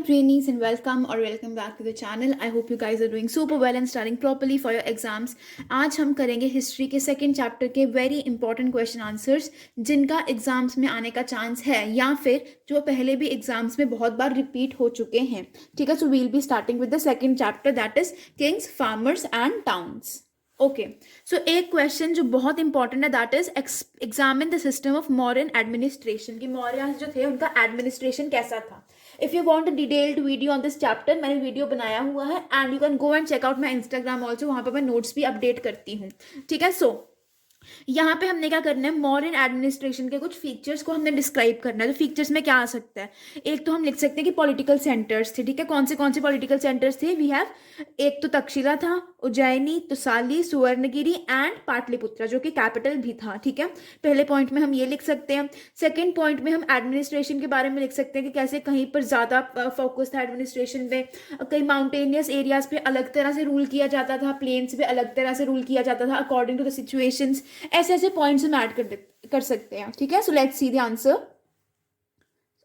trainees and welcome back to the channel. I hope you guys are doing super well and studying properly for your exams. आज हम करेंगे history के second chapter के very important question answers जिनका exams में आने का chance है या फिर जो पहले भी एग्जाम्स में बहुत बार रिपीट हो चुके हैं. ठीक है, so we'll be starting with the second chapter that is kings, farmers and towns. Okay, so एक क्वेश्चन जो बहुत इंपॉर्टेंट है that is examine the system of Mauryan administration कि मौर्य जो थे उनका एडमिनिस्ट्रेशन कैसा था. If you want a detailed video on this chapter, मैंने वीडियो बनाया हुआ है and you can go and check out my Instagram also. वहाँ पर मैं नोट्स भी अपडेट करती हूँ. ठीक है, सो यहाँ पे हमने क्या करना है, मॉडर्न एडमिनिस्ट्रेशन के कुछ फीचर्स को हमने डिस्क्राइब करना है. तो फीचर्स में क्या आ सकता है, एक तो हम लिख सकते हैं कि पॉलिटिकल सेंटर्स थे. ठीक है, कौन से पॉलिटिकल सेंटर्स थे. वी हैव एक तो तक्षशिला था, उज्जैनी, तुसाली, सुवर्णगिरी एंड पाटलिपुत्रा जो कि कैपिटल भी था. ठीक है, पहले पॉइंट में हम ये लिख सकते हैं. सेकेंड पॉइंट में हम एडमिनिस्ट्रेशन के बारे में लिख सकते हैं कि कैसे कहीं पर ज़्यादा फोकस था एडमिनिस्ट्रेशन पे, कहीं माउंटेनियस एरियाज पे अलग तरह से रूल किया जाता था, प्लेन्स पे अलग तरह से रूल किया जाता था अकॉर्डिंग टू द सिचुएशंस. ऐसे ऐसे पॉइंट्स हम ऐड कर सकते हैं. ठीक है, so let's see the answer.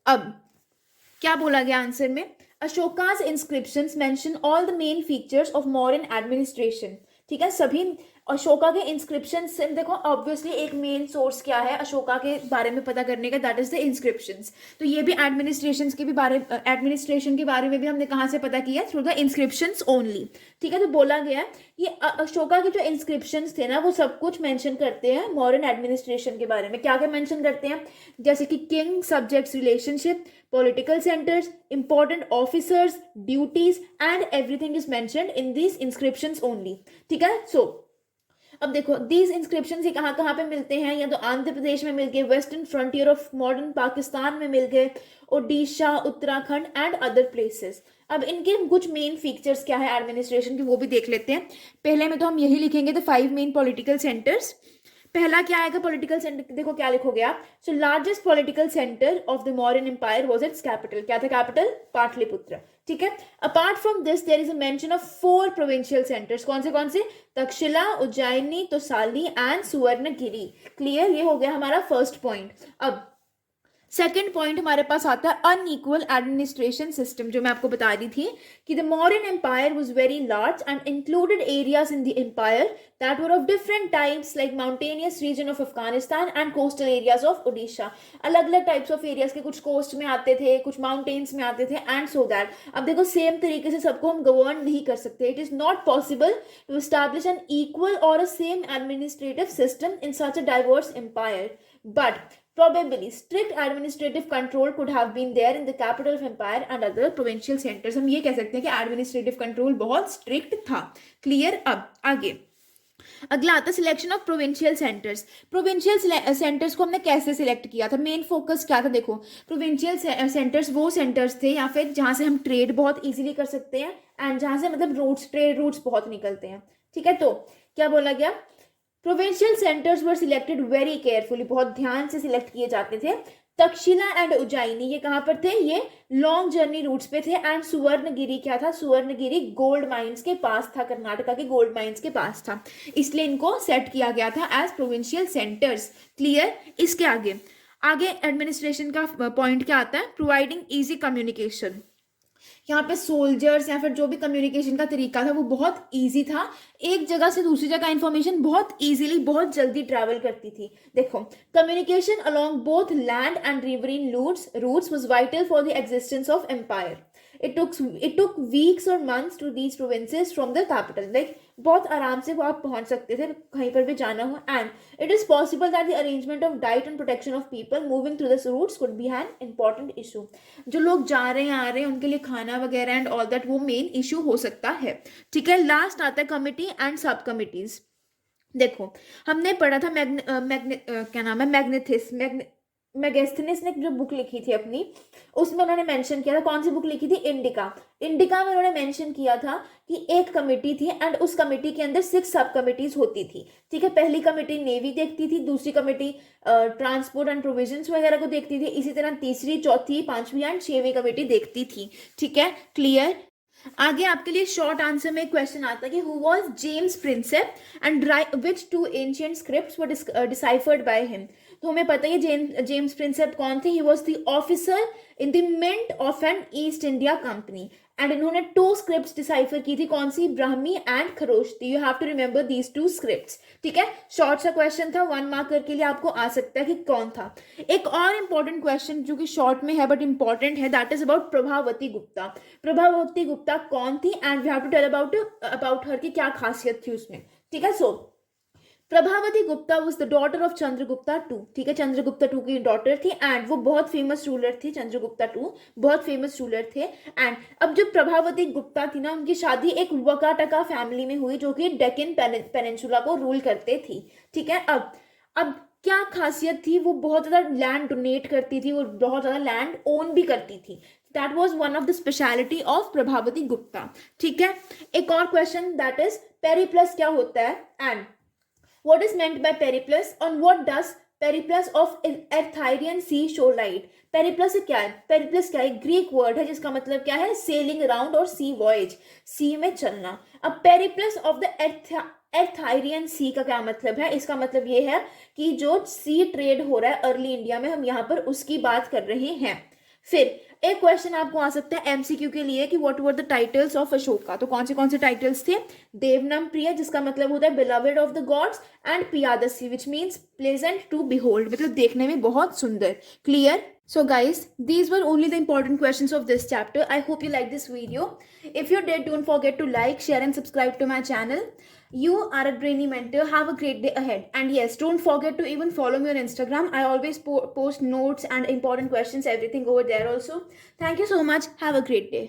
अब क्या बोला गया आंसर में, Ashoka's inscriptions mention all the main features of modern administration. ठीक है, सभी अशोका के इंस्क्रिप्शन से देखो ऑब्वियसली एक मेन सोर्स क्या है अशोका के बारे में पता करने का, दैट इज द इंस्क्रिप्शंस. तो ये भी एडमिनिस्ट्रेशन के बारे में भी हमने कहाँ से पता किया, थ्रू द इंस्क्रिप्शंस ओनली. ठीक है, तो बोला गया ये अशोका के जो इंस्क्रिप्शंस थे ना वो सब कुछ मेंशन करते हैं मॉडर्न एडमिनिस्ट्रेशन के बारे में. क्या क्या मेंशन करते हैं, जैसे कि king subjects relationship, political centres, important officers, duties and everything is mentioned in these inscriptions only. ठीक है, सो अब देखो दीज इंस्क्रिप्शन ये कहाँ कहाँ पे मिलते हैं, या तो आंध्र प्रदेश में मिल गए, western frontier of modern Pakistan में मिल गए, Odisha, Uttarakhand and other places. अब इनके कुछ मेन फीचर्स क्या है एडमिनिस्ट्रेशन के वो भी देख लेते हैं. पहले में तो हम यही लिखेंगे द 5 मेन पॉलिटिकल सेंटर्स. पहला क्या आएगा पॉलिटिकल सेंटर, देखो क्या लिखोगे आप. So largest political centre of the Mauryan empire was its capital. क्या था कैपिटल, पाटलिपुत्र. ठीक है, apart from this there is a mention of 4 provincial centres. कौन से तक्षशिला, उज्जैनी, तोसाली एंड सुवर्णगिरी. क्लियर, ये हो गया हमारा फर्स्ट पॉइंट. अब सेकेंड पॉइंट हमारे पास आता है अनइक्वल एडमिनिस्ट्रेशन सिस्टम, जो मैं आपको बता रही थी कि the Mauryan empire was very large and included areas in the empire that were of different types like mountainous region of Afghanistan and coastal areas of Odisha. अलग अलग टाइप्स ऑफ एरियाज के, कुछ कोस्ट में आते थे, कुछ माउंटेन्स में आते थे एंड सो दैट. अब देखो सेम तरीके से सबको हम गवर्न नहीं कर सकते. It is not possible to establish an equal और a same administrative system in such a diverse empire, but probably strict administrative control could have been there in the capital of empire and other provincial centers. हम ये कह सकते हैं कि administrative control बहुत strict था. Clear. अब आगे अगला आता है selection of provincial centres. Provincial centres को हमने कैसे सिलेक्ट किया था, मेन फोकस क्या था. देखो प्रोविंशियल सेंटर्स वो सेंटर्स थे या फिर जहाँ से हम ट्रेड बहुत इजीली कर सकते हैं एंड जहाँ से मतलब रूट्स, ट्रेड रूट्स बहुत निकलते हैं. ठीक है, तो क्या बोला गया, प्रोविंशियल सेंटर्स वर सिलेक्टेड वेरी केयरफुली, बहुत ध्यान से सिलेक्ट किए जाते थे. तक्षशिला एंड उज्जैनी ये कहाँ पर थे, ये लॉन्ग जर्नी रूट्स पे थे. एंड सुवर्णगिरी क्या था, सुवर्णगिरी गोल्ड माइंस के पास था, कर्नाटका के गोल्ड माइंस के पास था, इसलिए इनको सेट किया गया था एज प्रोविंशियल सेंटर्स. क्लियर. इसके आगे एडमिनिस्ट्रेशन का पॉइंट क्या आता है, प्रोवाइडिंग ईजी कम्युनिकेशन. यहाँ पे सोल्जर्स या फिर जो भी कम्युनिकेशन का तरीका था वो बहुत इजी था. एक जगह से दूसरी जगह इंफॉर्मेशन बहुत इजीली, बहुत जल्दी ट्रैवल करती थी. देखो communication along both land and riverine routes was vital for the existence of empire. It took weeks or months to reach provinces from the capital. Like बहुत आराम से वो आप पहुंच सकते थे कहीं पर भी जाना हो. And it is possible that the arrangement of diet and protection of people moving through the routes could be an important issue. जो लोग जा रहे हैं आ रहे हैं उनके लिए खाना वगैरह एंड ऑल दैट वो मेन इशू हो सकता है. ठीक है, लास्ट आता है कमिटी एंड सब कमिटीज. देखो हमने पढ़ा था क्या नाम है, मैगस्थनीज ने जो बुक लिखी थी अपनी, उसमें उन्होंने मेंशन किया था, कौन सी बुक लिखी थी, इंडिका. इंडिका में उन्होंने मेंशन किया था कि एक कमेटी थी एंड उस कमेटी के अंदर 6 सब कमिटीज होती थी. ठीक है, पहली कमेटी नेवी देखती थी, दूसरी कमेटी ट्रांसपोर्ट एंड प्रोविजंस वगैरह को देखती थी, इसी तरह तीसरी, चौथी, 5वीं एंड 6वीं कमेटी देखती थी. ठीक है, क्लियर. आगे आपके लिए शॉर्ट आंसर में एक क्वेश्चन आता है कि who was James Prinsep and which 2 ancient scripts were deciphered by him. तो हमें पता है जेम्स प्रिंसेप कौन थे. He was the officer in the mint of an East India Company and इन्होंने 2 स्क्रिप्ट डिसाइफर की थी. कौन सी? Brahmi and Kharosthi. You have to remember these 2 scripts. ठीक है, शॉर्ट सा क्वेश्चन था, 1 मार्कर के लिए आपको आ सकता है कि कौन था. एक और इंपॉर्टेंट क्वेश्चन जो कि शॉर्ट में है बट इंपॉर्टेंट है, that is about Prabhavati Gupta. Prabhavati Gupta कौन थी and we have to tell about her की क्या खासियत थी उसमें. ठीक है, सो Prabhavati Gupta was the daughter of Chandragupta two. ठीक है, चंद्रगुप्ता टू की डॉटर थी एंड वो बहुत फेमस रूलर थी. चंद्रगुप्ता टू बहुत फेमस रूलर थे. एंड अब जो प्रभावती गुप्ता थी ना, उनकी शादी एक वकाटका फैमिली में हुई जो कि डेक्कन पेनिनसुला को रूल करते थी. ठीक है, अब क्या खासियत थी? वो बहुत ज्यादा लैंड डोनेट करती थी, वो बहुत ज्यादा लैंड ओन भी करती थी. That was one of the speciality of Prabhavati Gupta. ठीक है, एक और क्वेश्चन दैट इज पेरिप्लस क्या होता है and what is meant by periplus on what does periplus of Arthurian sea shorelight. periplus क्या है? periplus क्या है? ग्रीक वर्ड है जिसका मतलब क्या है? sailing around और sea voyage, सी में चलना. अब periplus of the Arthurian sea का क्या मतलब है? इसका मतलब ये है कि जो सी ट्रेड हो रहा है अर्ली इंडिया में, हम यहाँ पर उसकी बात कर रहे हैं. फिर एक क्वेश्चन आपको आ सकता है एमसीक्यू के लिए कि what were the titles of Ashoka. तो कौन से टाइटल्स थे? देवनम प्रिय, जिसका मतलब होता है beloved of the gods, and Piyadasi which means pleasant to behold, मतलब देखने में बहुत सुंदर. Clear? So guys, these were only the important questions of this chapter. I hope you like this video. If you did, don't forget to like, share and subscribe to my channel. You are a brainy mentor. Have a great day ahead. And yes, don't forget to even follow me on Instagram. I always post notes and important questions, everything over there also. Thank you so much. Have a great day.